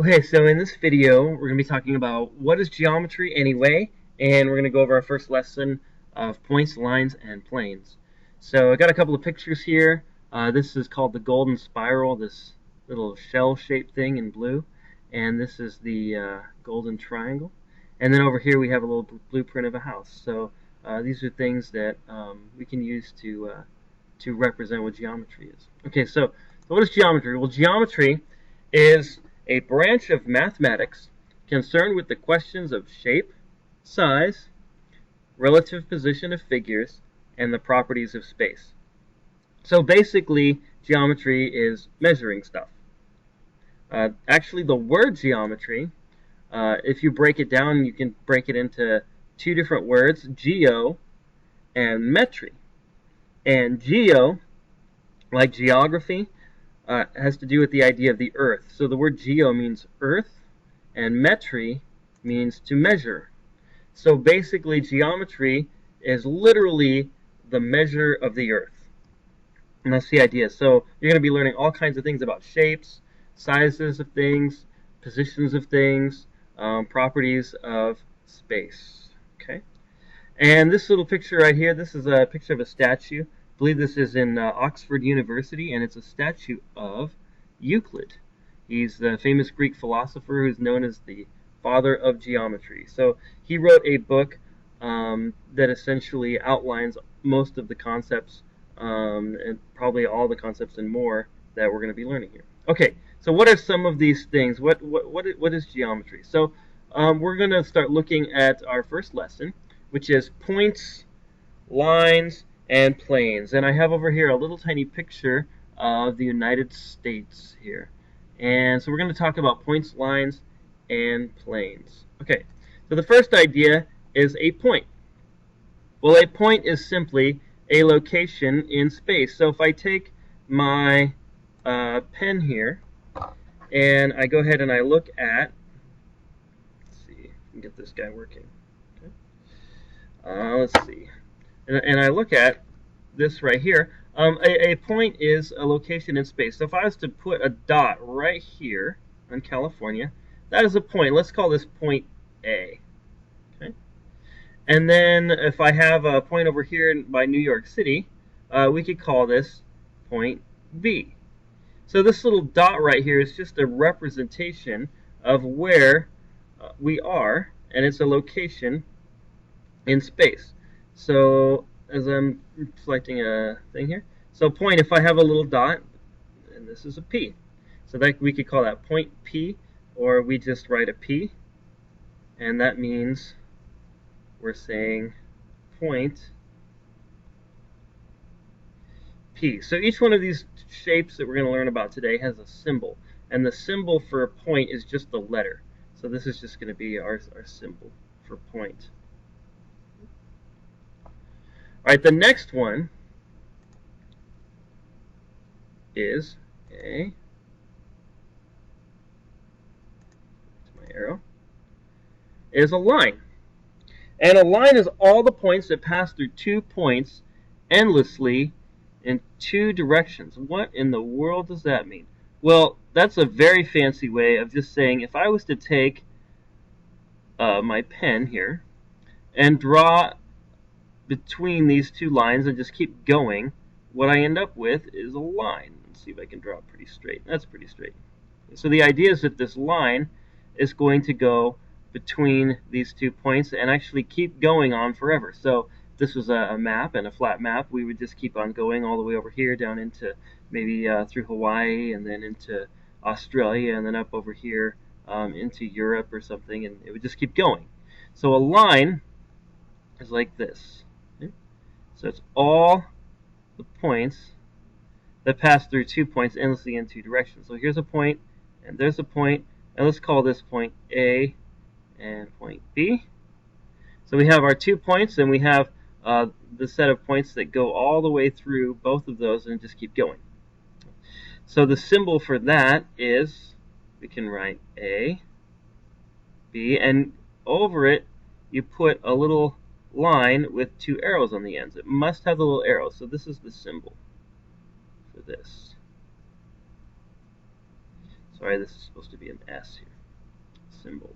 Okay, so in this video, we're going to be talking about what is geometry anyway, and we're going to go over our first lesson of points, lines, and planes. So I got a couple of pictures here. This is called the golden spiral, this little shell-shaped thing in blue, and this is the golden triangle. And then over here we have a little blueprint of a house. So these are things that we can use to represent what geometry is. Okay, so what is geometry? Well, geometry is a branch of mathematics concerned with the questions of shape, size, relative position of figures, and the properties of space. So basically, geometry is measuring stuff. Actually, the word geometry, if you break it down, you can break it into two different words, geo and metry. And geo, like geography, has to do with the idea of the earth. So the word geo means earth, and metry means to measure. So basically, geometry is literally the measure of the earth. And that's the idea. So you're going to be learning all kinds of things about shapes, sizes of things, positions of things, properties of space. Okay. And this little picture right here, this is a picture of a statue. I believe this is in Oxford University, and it's a statue of Euclid. He's the famous Greek philosopher who's known as the father of geometry. So he wrote a book that essentially outlines most of the concepts, and probably all the concepts and more that we're going to be learning here. Okay, so what are some of these things? What is geometry? So we're going to start looking at our first lesson, which is points, lines, and planes. And I have over here a little tiny picture of the United States here. And so we're going to talk about points, lines, and planes. Okay, so the first idea is a point. Well, a point is simply a location in space. So if I take my pen here and I go ahead and I look at, let's see if I can get this guy working. Okay. Let's see. And I look at this right here, a point is a location in space. So if I was to put a dot right here on California, that is a point. Let's call this point A. Okay. And then if I have a point over here by New York City, we could call this point B. So this little dot right here is just a representation of where we are, and it's a location in space. So as I'm selecting a thing here, so point, if I have a little dot, and this is a P. So that we could call that point P, or we just write a P, and that means we're saying point P. So each one of these shapes that we're going to learn about today has a symbol, and the symbol for a point is just the letter. So this is just going to be our symbol for point. All right, the next one is my arrow, is a line. And a line is all the points that pass through 2 points endlessly in 2 directions. What in the world does that mean? Well, that's a very fancy way of just saying if I was to take my pen here and draw between these 2 lines and just keep going, what I end up with is a line. Let's see if I can draw it pretty straight. That's pretty straight. So the idea is that this line is going to go between these 2 points and actually keep going on forever. So if this was a map and a flat map, we would just keep on going all the way over here down into maybe through Hawaii and then into Australia and then up over here into Europe or something, and it would just keep going. So a line is like this. Okay? So it's all the points that pass through 2 points endlessly in 2 directions. So here's a point, and there's a point, and let's call this point A and point B. So we have our 2 points, and we have the set of points that go all the way through both of those and just keep going. So the symbol for that is, we can write A, B, and over it you put a little line with 2 arrows on the ends. It must have the little arrows. So this is the symbol for this. Sorry, this is supposed to be an S here. Symbol.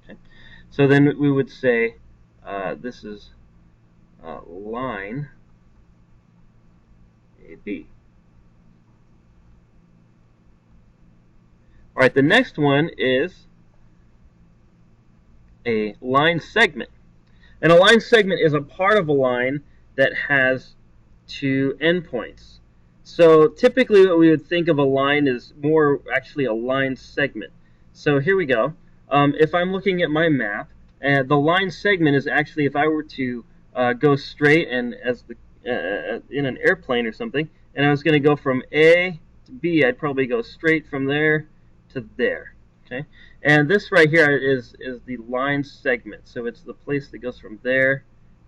Okay. So then we would say this is line AB. All right, the next one is a line segment. And a line segment is a part of a line that has two endpoints. So typically what we would think of a line is more actually a line segment. So here we go. If I'm looking at my map, the line segment is actually, if I were to go straight and as the in an airplane or something, and I was going to go from A to B, I'd probably go straight from there to there. Okay, and this right here is the line segment. So it's the place that goes from there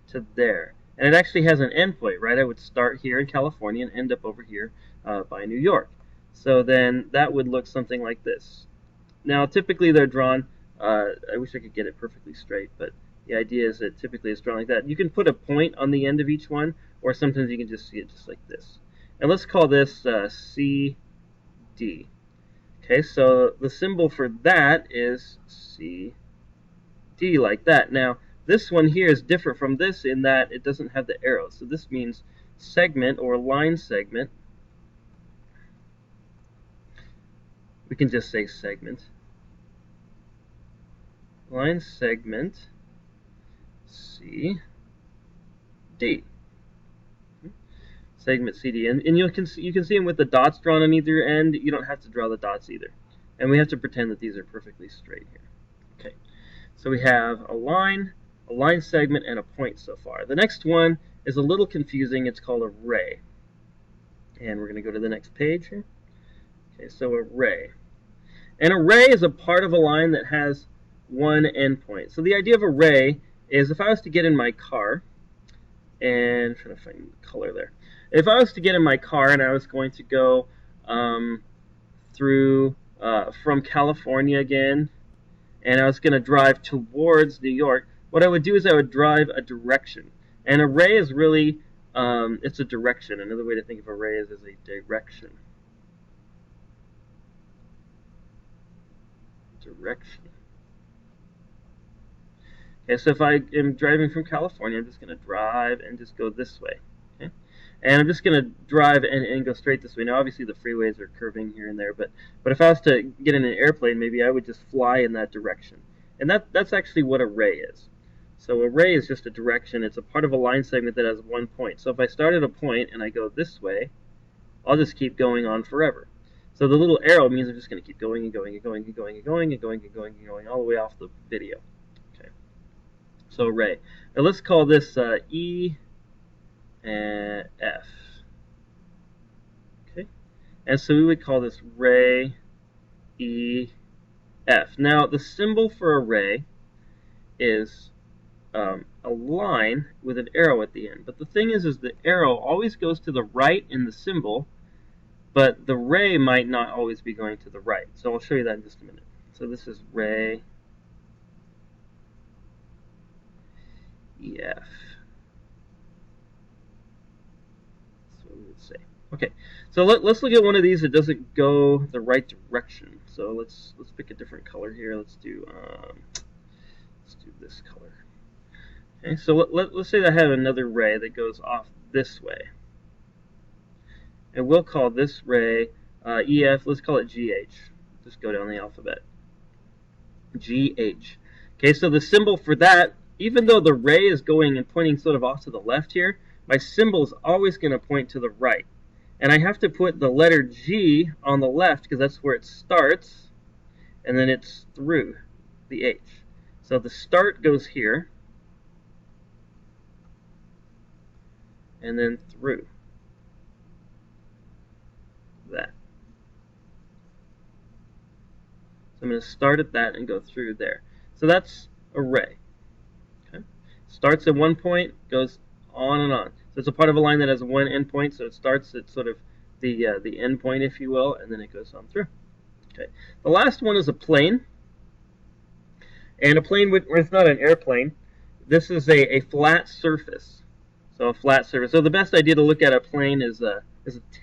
to there. And it actually has an endpoint, right? I would start here in California and end up over here by New York. So then that would look something like this. Now, typically they're drawn, I wish I could get it perfectly straight, but the idea is that typically it's drawn like that. You can put a point on the end of each one, or sometimes you can just see it just like this. And let's call this CD. Okay, so the symbol for that is CD, like that. Now, this one here is different from this in that it doesn't have the arrow. So this means segment or line segment. We can just say segment. Line segment CD. Segment CD, and you can see them with the dots drawn on either end. You don't have to draw the dots either, and we have to pretend that these are perfectly straight here. Okay, so we have a line segment, and a point so far. The next one is a little confusing. It's called array, and we're going to go to the next page here. Okay, so array. An array is a part of a line that has one endpoint. So the idea of array is if I was to get in my car, and I'm trying to find the color there. If I was to get in my car and I was going to go through from California again, and I was going to drive towards New York, what I would do is I would drive a direction. An array is really, it's a direction. Another way to think of array is as a direction. Okay, so if I am driving from California, I'm just going to drive and just go this way. Okay? And I'm just going to drive and go straight this way. Now, obviously, the freeways are curving here and there, but if I was to get in an airplane, maybe I would just fly in that direction. And that's actually what array is. So array is just a direction. It's a part of a line segment that has one point. So if I start at a point and I go this way, I'll just keep going on forever. So the little arrow means I'm just going to keep going and going and going and going and going and going and going and going all the way off the video. Okay. So array. Now let's call this E and F. Okay. And so we would call this ray E F. Now the symbol for array is a line with an arrow at the end. But the thing is the arrow always goes to the right in the symbol, but the ray might not always be going to the right. So I'll show you that in just a minute. So this is ray EF. That's what we would say. Okay, so let's look at one of these that doesn't go the right direction. So let's pick a different color here. Let's do this color. Okay, so let's say that I have another ray that goes off this way. And we'll call this ray EF, let's call it GH. Just go down the alphabet. GH. Okay, so the symbol for that, even though the ray is going and pointing sort of off to the left here, my symbol is always going to point to the right. And I have to put the letter G on the left because that's where it starts, and then it's through the H. So the start goes here, and then through that. So I'm going to start at that and go through there. So that's array. Okay? Starts at one point, goes on and on. So it's a part of a line that has one endpoint, so it starts at sort of the end point, if you will, and then it goes on through. Okay. The last one is a plane. And a plane, it's not an airplane. This is a flat surface. So a flat surface. So the best idea to look at a plane is a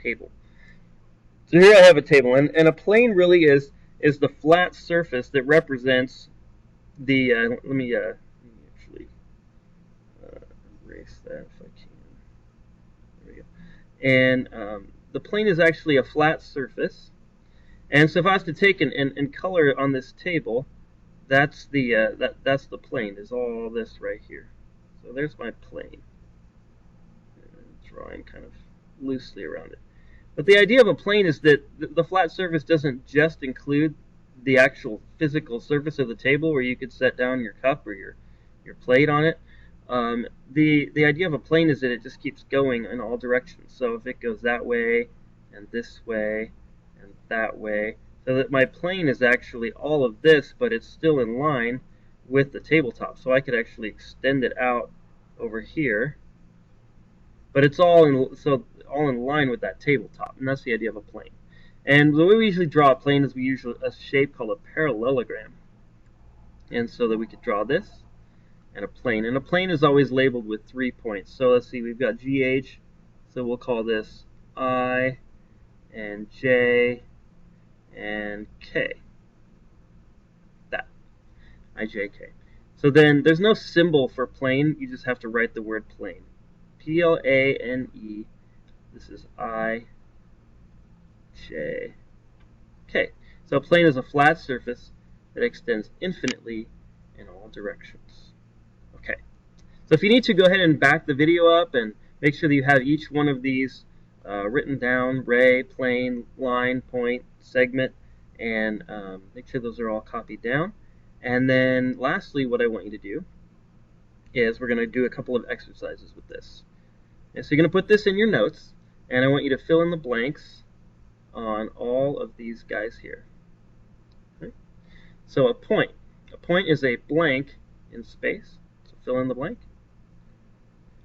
table. So here I have a table, and a plane really is is the flat surface that represents the, let me actually erase that if I can. There we go. And the plane is actually a flat surface. And so if I was to take and color on this table, that's the that's the plane, is all this right here. So there's my plane. Drawing kind of loosely around it. But the idea of a plane is that the flat surface doesn't just include the actual physical surface of the table where you could set down your cup or your plate on it. The idea of a plane is that it just keeps going in all directions. So if it goes that way and this way and that way, so that my plane is actually all of this, but it's still in line with the tabletop. So I could actually extend it out over here, but it's all in line with that tabletop, and that's the idea of a plane. And the way we usually draw a plane is we use a shape called a parallelogram, and so that we could draw this and a plane. And a plane is always labeled with 3 points. So let's see, we've got GH, so we'll call this I and J and K. That. IJK. So then there's no symbol for plane, you just have to write the word plane. P-L-A-N-E. This is I, J, K. So a plane is a flat surface that extends infinitely in all directions. Okay. So if you need to, go ahead and back the video up and make sure that you have each one of these written down: ray, plane, line, point, segment, and make sure those are all copied down. And then lastly, what I want you to do is we're going to do a couple of exercises with this. And so you're going to put this in your notes, and I want you to fill in the blanks on all of these guys here. Okay? So a point is a blank in space, so fill in the blank.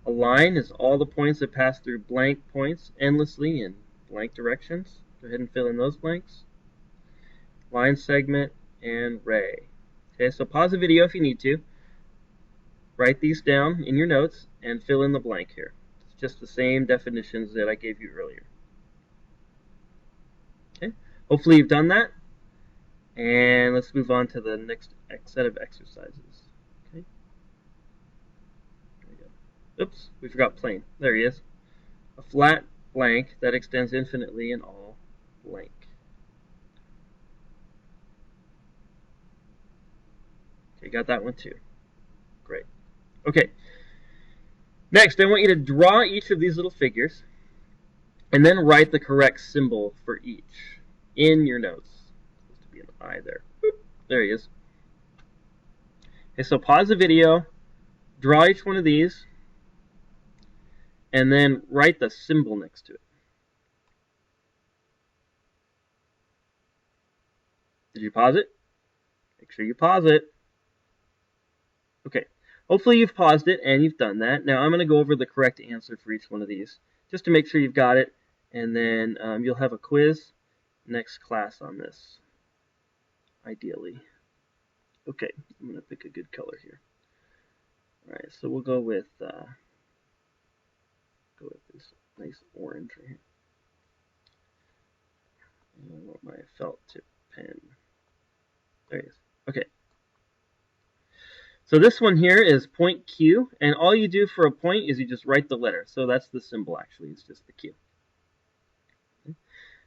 A line is all the points that pass through blank points endlessly in blank directions. Go ahead and fill in those blanks. Line, segment, and ray. Okay, so pause the video if you need to. Write these down in your notes and fill in the blank here. It's just the same definitions that I gave you earlier. Okay, hopefully you've done that. And let's move on to the next set of exercises. Okay. There we go. Oops, we forgot plane. There he is. A flat blank that extends infinitely in all blank. Okay, got that one too. Great. Okay. Next, I want you to draw each of these little figures and then write the correct symbol for each in your notes. Supposed to be an I there. Boop. There he is. Okay, so pause the video, draw each one of these, and then write the symbol next to it. Did you pause it? Make sure you pause it. Okay. Hopefully you've paused it and you've done that. Now I'm going to go over the correct answer for each one of these, just to make sure you've got it, and then you'll have a quiz next class on this, ideally. Okay, I'm going to pick a good color here. Alright, so we'll go with this nice orange right here. And I want my felt tip pen. There he is. Okay. So this one here is point Q, and all you do for a point is you just write the letter. So that's the symbol, actually. It's just the Q. Okay.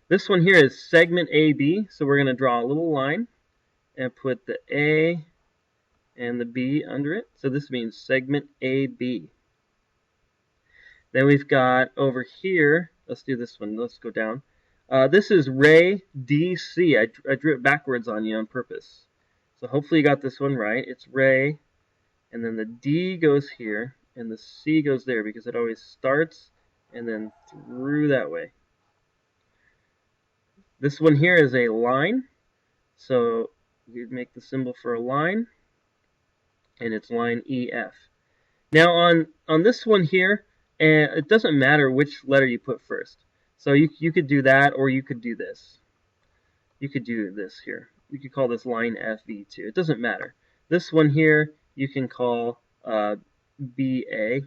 This one here is segment AB, so we're going to draw a little line and put the A and the B under it. So this means segment AB. Then we've got over here, let's do this one. Let's go down. This is ray DC. I drew it backwards on you on purpose. So hopefully you got this one right. It's ray. And then the D goes here, and the C goes there, because it always starts and then through that way. This one here is a line, so you'd make the symbol for a line, and it's line EF. Now on this one here, it doesn't matter which letter you put first. So you could do that, or you could do this. You could do this here. You could call this line FV2. It doesn't matter. This one here, you can call BA. There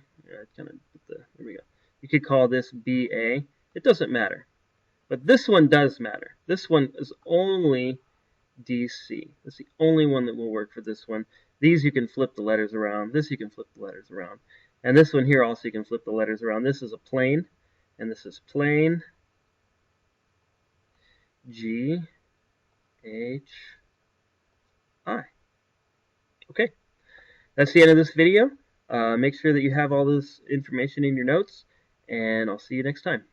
we go. You could call this BA. It doesn't matter. But this one does matter. This one is only DC. That's the only one that will work for this one. These you can flip the letters around. This you can flip the letters around. And this one here also you can flip the letters around. This is a plane, and this is plane. G H I. Okay, that's the end of this video. Make sure that you have all this information in your notes, and I'll see you next time.